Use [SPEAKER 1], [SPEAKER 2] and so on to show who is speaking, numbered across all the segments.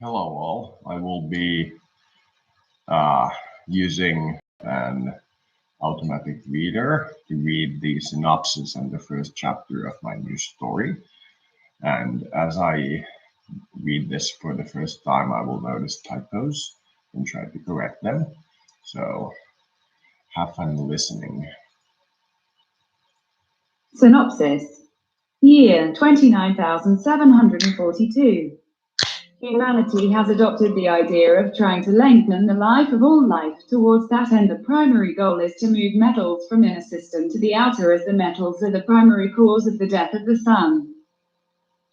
[SPEAKER 1] Hello all. I will be uh, using an automatic reader to read the synopsis and the first chapter of my new story. And as I read this for the first time, I will notice typos and try to correct them. So have fun listening.
[SPEAKER 2] Synopsis. Year 29,742. Humanity has adopted the idea of trying to lengthen the life of all life. Towards that end, the primary goal is to move metals from inner system to the outer, as the metals are the primary cause of the death of the Sun.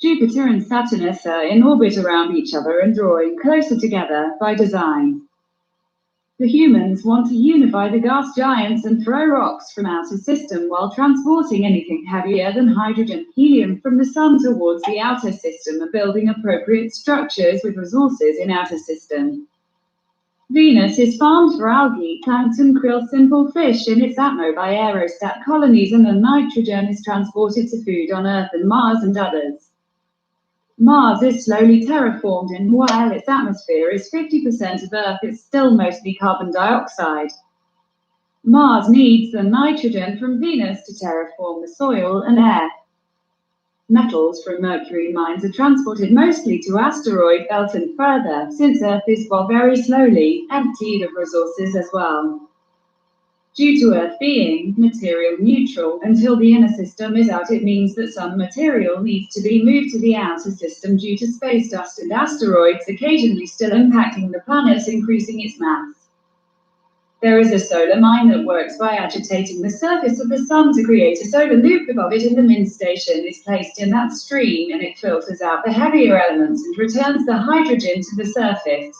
[SPEAKER 2] Jupiter and Saturnus are in orbit around each other and drawing closer together by design. The humans want to unify the gas giants and throw rocks from outer system while transporting anything heavier than hydrogen, helium from the Sun towards the outer system and building appropriate structures with resources in outer system. Venus is farmed for algae, plankton, krill, simple fish in its atmo by aerostat colonies, and the nitrogen is transported to food on Earth and Mars and others. Mars is slowly terraformed, and while its atmosphere is 50% of Earth, it's still mostly carbon dioxide. Mars needs the nitrogen from Venus to terraform the soil and air. Metals from Mercury mines are transported mostly to asteroid belt and further, since Earth is, while very slowly, emptied of resources as well. Due to Earth being material neutral until the inner system is out, it means that some material needs to be moved to the outer system due to space dust and asteroids occasionally still impacting the planet, increasing its mass. There is a solar mine that works by agitating the surface of the Sun to create a solar loop above it, and the min station is placed in that stream, and it filters out the heavier elements and returns the hydrogen to the surface.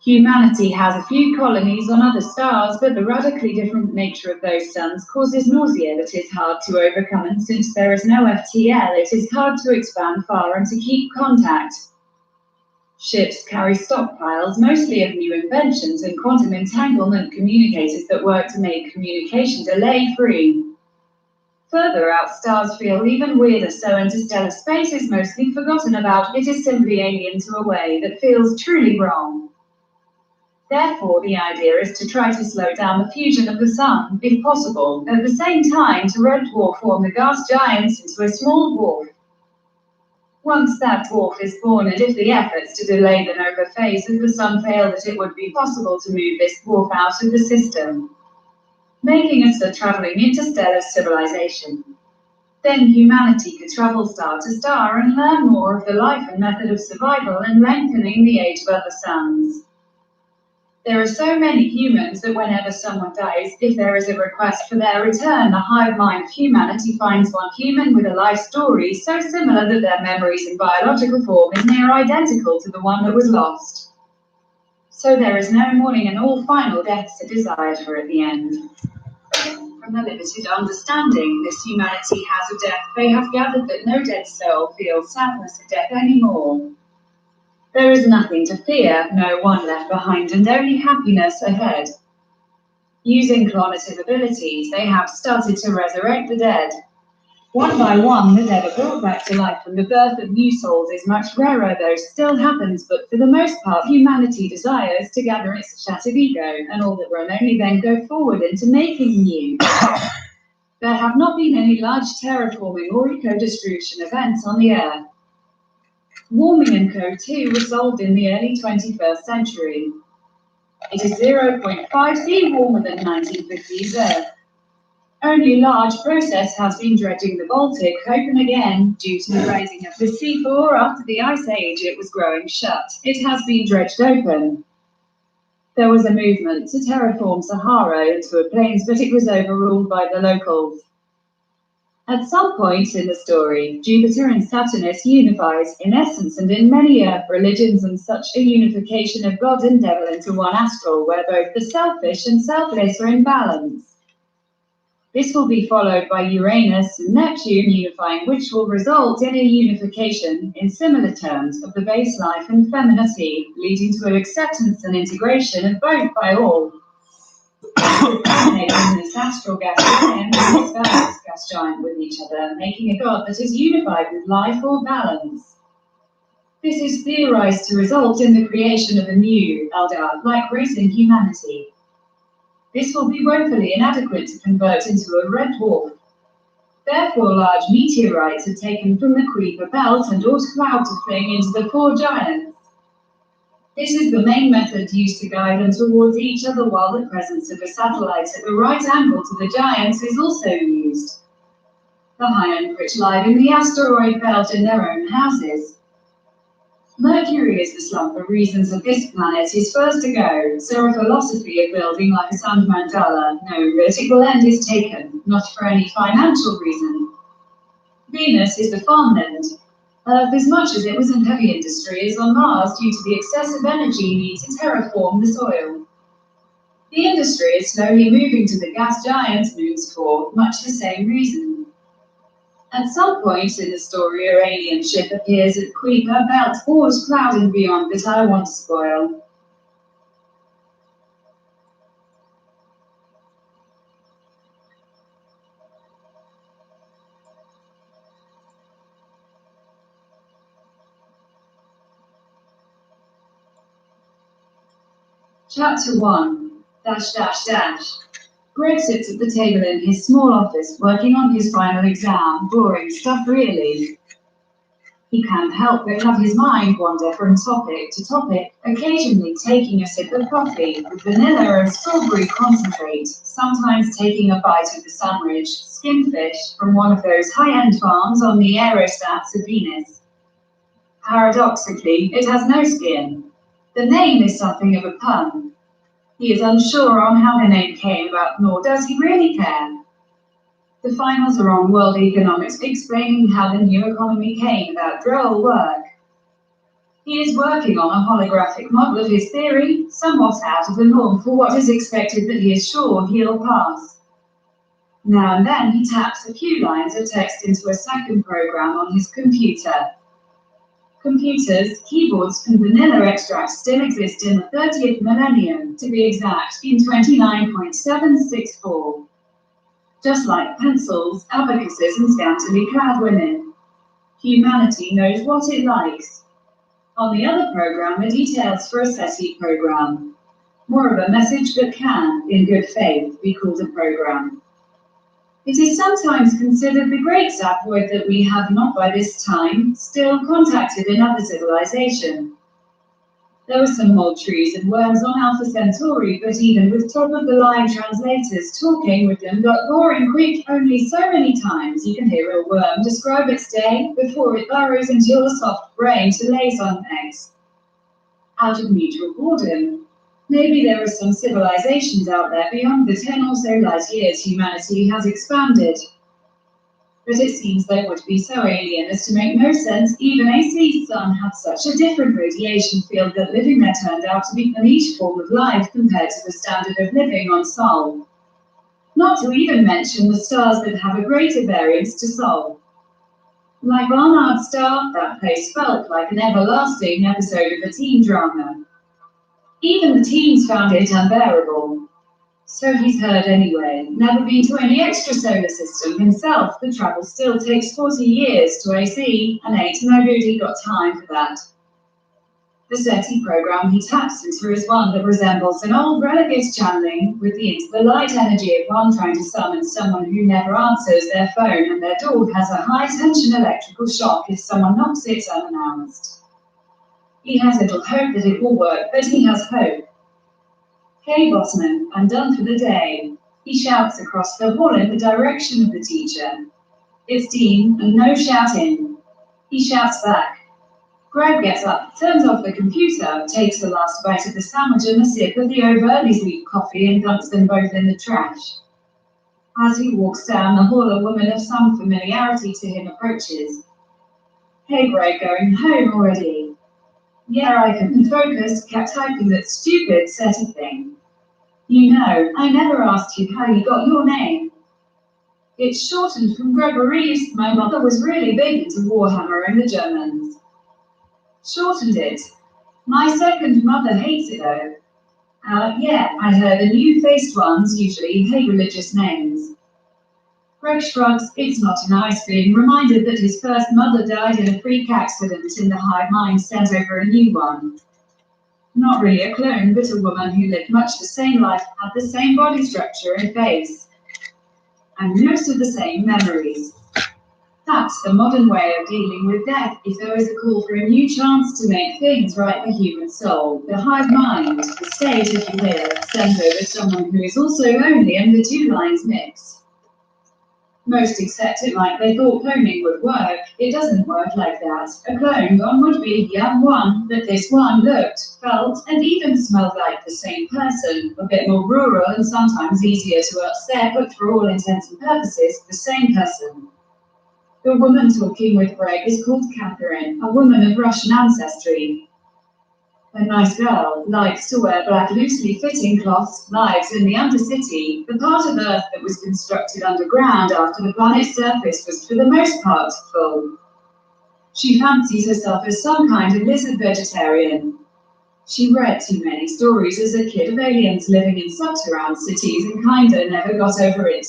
[SPEAKER 2] Humanity has a few colonies on other stars, but the radically different nature of those suns causes nausea that is hard to overcome, and since there is no FTL, it is hard to expand far and to keep contact. Ships carry stockpiles, mostly of new inventions and quantum entanglement communicators that work to make communication delay-free. Further out, stars feel even weirder, so interstellar space is mostly forgotten about. It is simply alien to a way that feels truly wrong. Therefore, the idea is to try to slow down the fusion of the Sun, if possible, at the same time to red dwarf form the gas giants into a small dwarf. Once that dwarf is born, and if the efforts to delay the nova phase of the Sun fail, that it would be possible to move this dwarf out of the system, making us a traveling interstellar civilization. Then humanity could travel star to star and learn more of the life and method of survival and lengthening the age of other suns. There are so many humans that whenever someone dies, if there is a request for their return, the hive mind of humanity finds one human with a life story so similar that their memories and biological form is near identical to the one that was lost. So there is no mourning, and all final deaths are desired for at the end. From the limited understanding this humanity has of death, they have gathered that no dead soul feels sadness at death anymore. There is nothing to fear, no one left behind, and only happiness ahead. Using cognitive abilities, they have started to resurrect the dead. One by one, the dead are brought back to life, and the birth of new souls is much rarer, though still happens, but for the most part, humanity desires to gather its shattered ego, and all that will only then go forward into making new. There have not been any large terraforming or eco-destruction events on the Earth. Warming and CO2 were solved in the early 21st century. It is 0.5 C warmer than 1950s Earth. Only large process has been dredging the Baltic open again due to the rising of the sea floor. After the Ice Age, it was growing shut. It has been dredged open. There was a movement to terraform Sahara into a plains, but it was overruled by the locals. At some point in the story, Jupiter and Saturnus unifies, in essence and in many Earth religions, and such a unification of God and devil into one astral, where both the selfish and selfless are in balance. This will be followed by Uranus and Neptune unifying, which will result in a unification, in similar terms, of the base life and femininity, leading to an acceptance and integration of both by all. Culminating this astral gas giant and this balanced gas giant with each other, making a God that is unified with life or balance. This is theorized to result in the creation of a new, elder-like race in humanity. This will be woefully inadequate to convert into a red dwarf. Therefore, large meteorites are taken from the Kuiper belt and Oort cloud to fling into the four giants. This is the main method used to guide them towards each other, while the presence of a satellite at the right angle to the giants is also used. The high-end live in the asteroid belt in their own houses. Mercury is the slump for reasons that this planet is first to go, so a philosophy of building like a sand mandala, no vertical end is taken, not for any financial reason. Venus is the farmland. Earth, as much as it was in heavy industry, is on Mars due to the excessive energy needed to terraform the soil. The industry is slowly moving to the gas giant moons for much the same reason. At some point in the story, an alien ship appears at Kuiper Belt, Oort cloud and beyond that I want to spoil. Chapter 1 Greg sits at the table in his small office, working on his final exam. Boring stuff, really. He can't help but have his mind wander from topic to topic, occasionally taking a sip of coffee with vanilla and strawberry concentrate, sometimes taking a bite of the sandwich, skin fish, from one of those high-end farms on the aerostats of Venus. Paradoxically, it has no skin. The name is something of a pun. He is unsure on how the name came about, nor does he really care. The finals are on World Economics, explaining how the new economy came about droll work. He is working on a holographic model of his theory, somewhat out of the norm for what is expected, but he is sure he'll pass. Now and then he taps a few lines of text into a second program on his computer. Computers, keyboards, and vanilla extracts still exist in the 30th millennium, to be exact, in 29.764. Just like pencils, abacuses, and scantily clad women. Humanity knows what it likes. On the other program are details for a SETI program. More of a message that can, in good faith, be called a program. It is sometimes considered the great sapwood that we have not by this time still contacted another civilization. There were some mold trees and worms on Alpha Centauri, but even with top-of-the-line translators talking with them got boring quick. Only so many times you can hear a worm describe its day before it burrows into your soft brain to lay some eggs. Out of mutual boredom. Maybe there are some civilizations out there beyond the 10 or so light years humanity has expanded. But it seems they would be so alien as to make no sense. Even AC's sun had such a different radiation field that living there turned out to be a niche form of life compared to the standard of living on Sol. Not to even mention the stars that have a greater variance to Sol. Like Barnard's star, that place felt like an everlasting episode of a teen drama. Even the teens found it unbearable. So he's heard anyway. Never been to any extrasolar system himself. The travel still takes 40 years to AC, and ain't nobody got time for that. The SETI program he taps into is one that resembles an old relegate channeling, with the into the light energy of one trying to summon someone who never answers their phone, and their door has a high-tension electrical shock if someone knocks it unannounced. He has little hope that it will work, but he has hope. "Hey, Bossman, I'm done for the day," he shouts across the hall in the direction of the teacher. "It's Dean, and no shouting," he shouts back. Greg gets up, turns off the computer, takes the last bite of the sandwich and a sip of the overly sweet coffee and dumps them both in the trash. As he walks down the hall, a woman of some familiarity to him approaches. "Hey, Greg, going home already?" "Yeah, I couldn't focus, kept typing that stupid SETI thing." "You know, I never asked you how you got your name." "It's shortened from Gregory's. My mother was really big into Warhammer and the Germans." "Shortened it? My second mother hates it though." Yeah, I heard the new-faced ones usually hate religious names." Greg shrugs. It's not nice being reminded that his first mother died in a freak accident in the hive mind sent over a new one. Not really a clone, but a woman who lived much the same life, had the same body structure and face, and most of the same memories. That's the modern way of dealing with death. If there is a call for a new chance to make things right, the human soul, the hive mind, the state, if you will, sends over someone who is also only, and the two lines mix. Most accept it like they thought cloning would work. It doesn't work like that. A cloned one would be a young one, but this one looked, felt, and even smelled like the same person. A bit more rural and sometimes easier to upset, but for all intents and purposes, the same person. The woman talking with Greg is called Catherine, a woman of Russian ancestry. A nice girl, likes to wear black loosely fitting cloths, lives in the Undercity, the part of Earth that was constructed underground after the planet's surface was for the most part full. She fancies herself as some kind of lizard vegetarian. She read too many stories as a kid of aliens living in sub-terranean cities and kinda never got over it.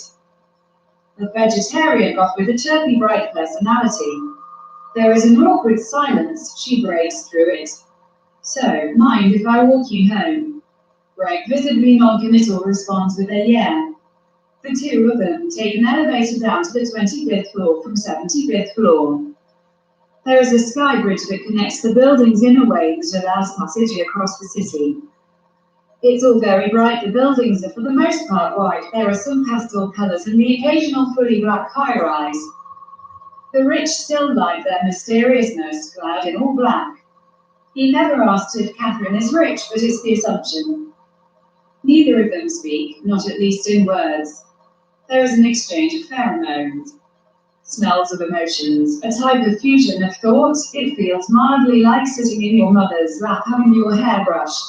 [SPEAKER 2] A vegetarian but with a chirpy bright personality. There is an awkward silence, she breaks through it. So, mind if I walk you home? Greg visibly non-committal responds with a yeah. The two of them take an elevator down to the 25th floor from 75th floor. There is a sky bridge that connects the buildings in a way that allows passage across the city. It's all very bright. The buildings are for the most part white. There are some pastel colors and the occasional fully black high-rise. The rich still like their mysteriousness, clad in all black. He never asked if Catherine is rich, but it's the assumption. Neither of them speak, not at least in words. There is an exchange of pheromones. Smells of emotions, a type of fusion of thought. It feels mildly like sitting in your mother's lap having your hair brushed.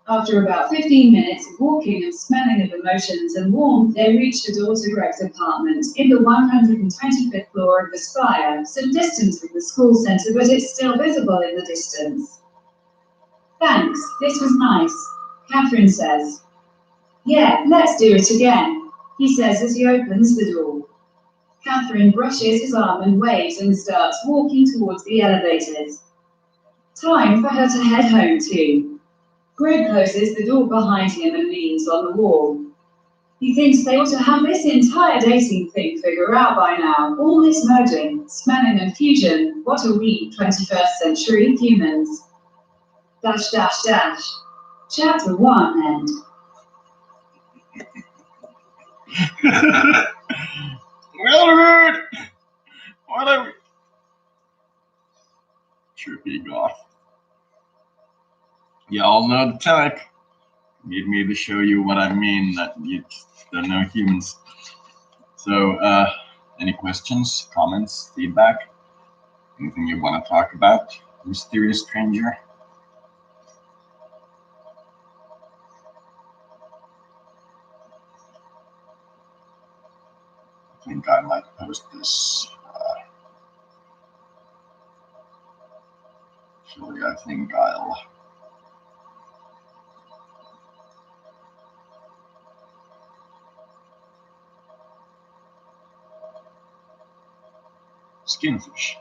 [SPEAKER 2] After about 15 minutes of walking and smelling of emotions and warmth, they reach the door to Greg's apartment, in the 125th floor of the spire, some distance from the school center, but it's still visible in the distance. Thanks, this was nice, Catherine says. Yeah, let's do it again, he says as he opens the door. Catherine brushes his arm and waves and starts walking towards the elevators. Time for her to head home too. Greg closes the door behind him and leans on the wall. He thinks they ought to have this entire dating thing figured out by now. All this merging, smelling and fusion. What are we, 21st century humans? Dash dash dash. Chapter 1 end.
[SPEAKER 1] Well, good. What a trippy goth. Y'all know the type. Need me to show you what I mean that you don't know humans. So, any questions, comments, feedback? Anything you want to talk about, mysterious stranger? I think I might post this. Actually, I think I'll. Skinfish.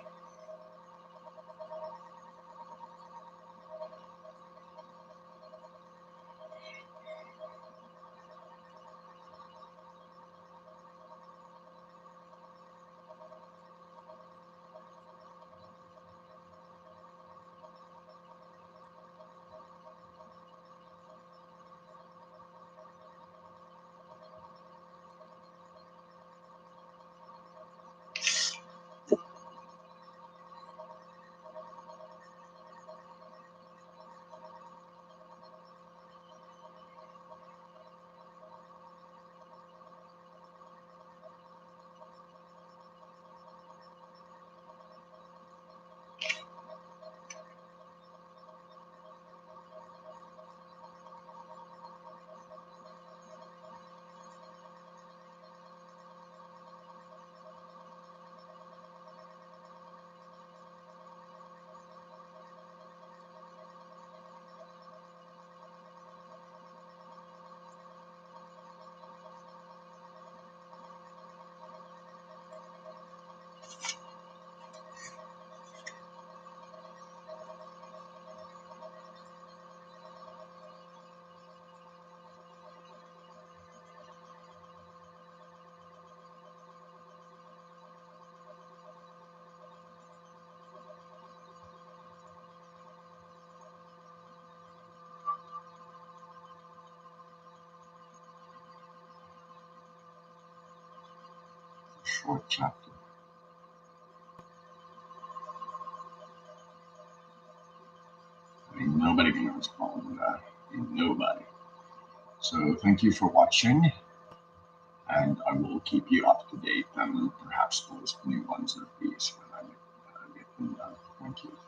[SPEAKER 1] short chapter. I mean, nobody can respond to that. Nobody. So thank you for watching, and I will keep you up to date and perhaps post new ones of these when I get them done. Thank you.